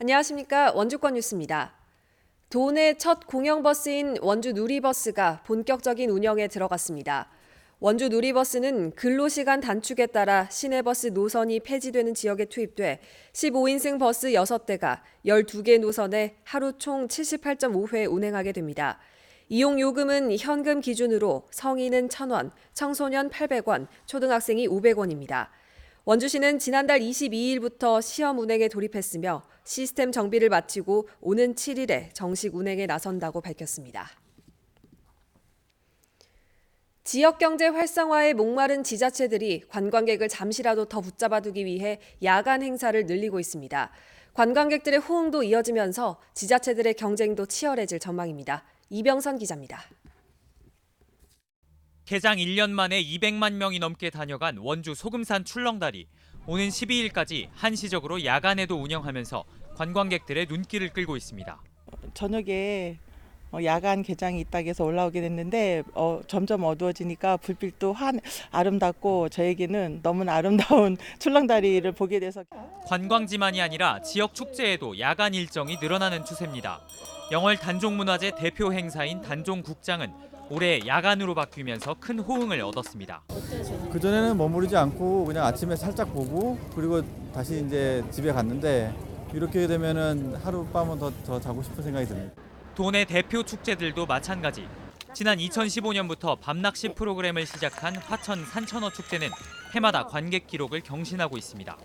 안녕하십니까. 원주권 뉴스입니다. 도내 첫 공영버스인 원주 누리버스가 본격적인 운영에 들어갔습니다. 원주 누리버스는 근로시간 단축에 따라 시내버스 노선이 폐지되는 지역에 투입돼 15인승 버스 6대가 12개 노선에 하루 총 78.5회 운행하게 됩니다. 이용 요금은 현금 기준으로 성인은 1,000원, 청소년 800원, 초등학생이 500원입니다. 원주시는 지난달 22일부터 시험 운행에 돌입했으며 시스템 정비를 마치고 오는 7일에 정식 운행에 나선다고 밝혔습니다. 지역경제 활성화에 목마른 지자체들이 관광객을 잠시라도 더 붙잡아두기 위해 야간 행사를 늘리고 있습니다. 관광객들의 호응도 이어지면서 지자체들의 경쟁도 치열해질 전망입니다. 이병선 기자입니다. 개장 1년 만에 200만 명이 넘게 다녀간 원주 소금산 출렁다리. 오는 12일까지 한시적으로 야간에도 운영하면서 관광객들의 눈길을 끌고 있습니다. 저녁에 야간 개장이 있다고 해서 올라오게 됐는데 점점 어두워지니까 불빛도 아름답고 저에게는 너무나 아름다운 출렁다리를 보게 돼서 관광지만이 아니라 지역 축제에도 야간 일정이 늘어나는 추세입니다. 영월 단종문화재 대표 행사인 단종국장은 올해 야간으로 바뀌면서 큰 호응을 얻었습니다. 그전에는 머무르지 않고 그냥 아침에 살짝 보고 그리고 다시 이제 집에 갔는데 이렇게 되면은 하룻밤은 더 자고 싶은 생각이 듭니다. 도내 대표 축제들도 마찬가지. 지난 2015년부터 밤낚시 프로그램을 시작한 화천 산천어 축제는 해마다 관객 기록을 경신하고 있습니다.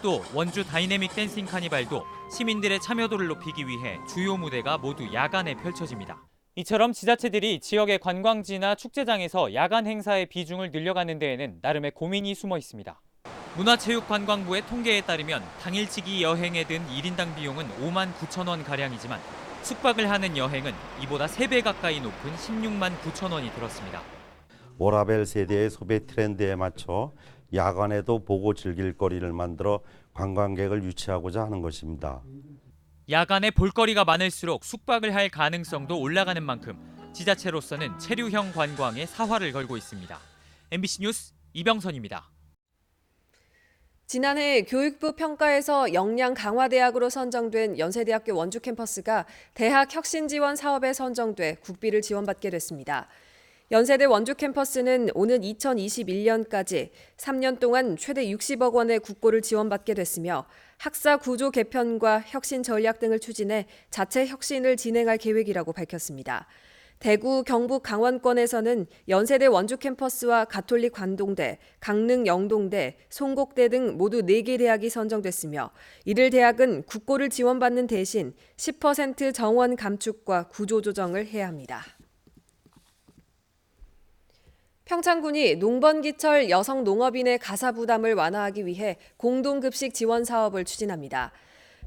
또 원주 다이내믹 댄싱 카니발도 시민들의 참여도를 높이기 위해 주요 무대가 모두 야간에 펼쳐집니다. 이처럼 지자체들이 지역의 관광지나 축제장에서 야간 행사의 비중을 늘려가는 데에는 나름의 고민이 숨어 있습니다. 문화체육관광부의 통계에 따르면 당일치기 여행에 든 1인당 비용은 5만 9천 원 가량이지만 숙박을 하는 여행은 이보다 3배 가까이 높은 16만 9천 원이 들었습니다. 워라밸 세대의 소비 트렌드에 맞춰 야간에도 보고 즐길 거리를 만들어 관광객을 유치하고자 하는 것입니다. 야간에 볼거리가 많을수록 숙박을 할 가능성도 올라가는 만큼 지자체로서는 체류형 관광에 사활을 걸고 있습니다. MBC 뉴스 이병선입니다. 지난해 교육부 평가에서 역량 강화대학으로 선정된 연세대학교 원주 캠퍼스가 대학 혁신 지원 사업에 선정돼 국비를 지원받게 됐습니다. 연세대 원주 캠퍼스는 오는 2021년까지 3년 동안 최대 60억 원의 국고를 지원받게 됐으며 학사 구조 개편과 혁신 전략 등을 추진해 자체 혁신을 진행할 계획이라고 밝혔습니다. 대구, 경북, 강원권에서는 연세대 원주 캠퍼스와 가톨릭 관동대, 강릉 영동대, 송곡대 등 모두 4개 대학이 선정됐으며 이들 대학은 국고를 지원받는 대신 10% 정원 감축과 구조 조정을 해야 합니다. 평창군이 농번기철 여성 농업인의 가사 부담을 완화하기 위해 공동급식 지원 사업을 추진합니다.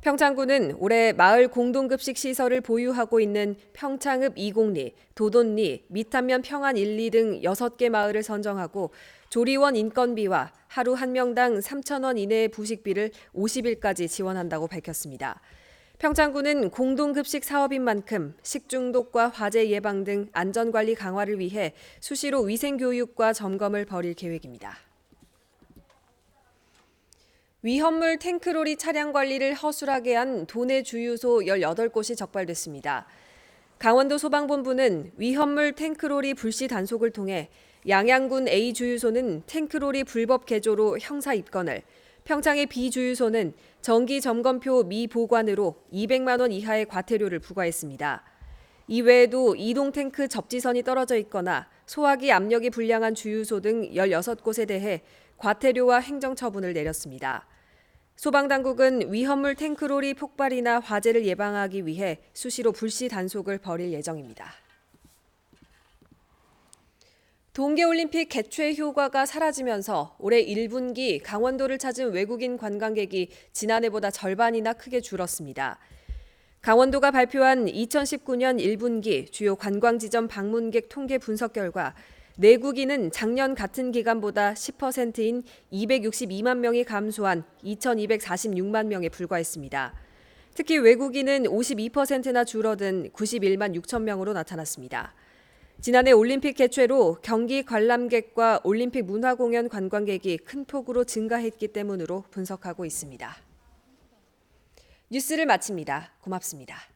평창군은 올해 마을 공동급식 시설을 보유하고 있는 평창읍 이곡리, 도돈리, 미탄면 평안 1, 2 등 6개 마을을 선정하고 조리원 인건비와 하루 1명당 3,000원 이내의 부식비를 50일까지 지원한다고 밝혔습니다. 평창군은 공동급식 사업인 만큼 식중독과 화재 예방 등 안전관리 강화를 위해 수시로 위생교육과 점검을 벌일 계획입니다. 위험물 탱크로리 차량 관리를 허술하게 한 도내 주유소 18곳이 적발됐습니다. 강원도 소방본부는 위험물 탱크로리 불시 단속을 통해 양양군 A 주유소는 탱크로리 불법 개조로 형사 입건을, 평창의 B 주유소는 정기 점검표 미보관으로 200만 원 이하의 과태료를 부과했습니다. 이외에도 이동 탱크 접지선이 떨어져 있거나 소화기 압력이 불량한 주유소 등 16곳에 대해 과태료와 행정처분을 내렸습니다. 소방당국은 위험물 탱크로리 폭발이나 화재를 예방하기 위해 수시로 불시 단속을 벌일 예정입니다. 동계올림픽 개최 효과가 사라지면서 올해 1분기 강원도를 찾은 외국인 관광객이 지난해보다 절반이나 크게 줄었습니다. 강원도가 발표한 2019년 1분기 주요 관광지점 방문객 통계 분석 결과 내국인은 작년 같은 기간보다 10%인 262만 명이 감소한 2,246만 명에 불과했습니다. 특히 외국인은 52%나 줄어든 91만 6천 명으로 나타났습니다. 지난해 올림픽 개최로 경기 관람객과 올림픽 문화공연 관광객이 큰 폭으로 증가했기 때문으로 분석하고 있습니다. 뉴스를 마칩니다. 고맙습니다.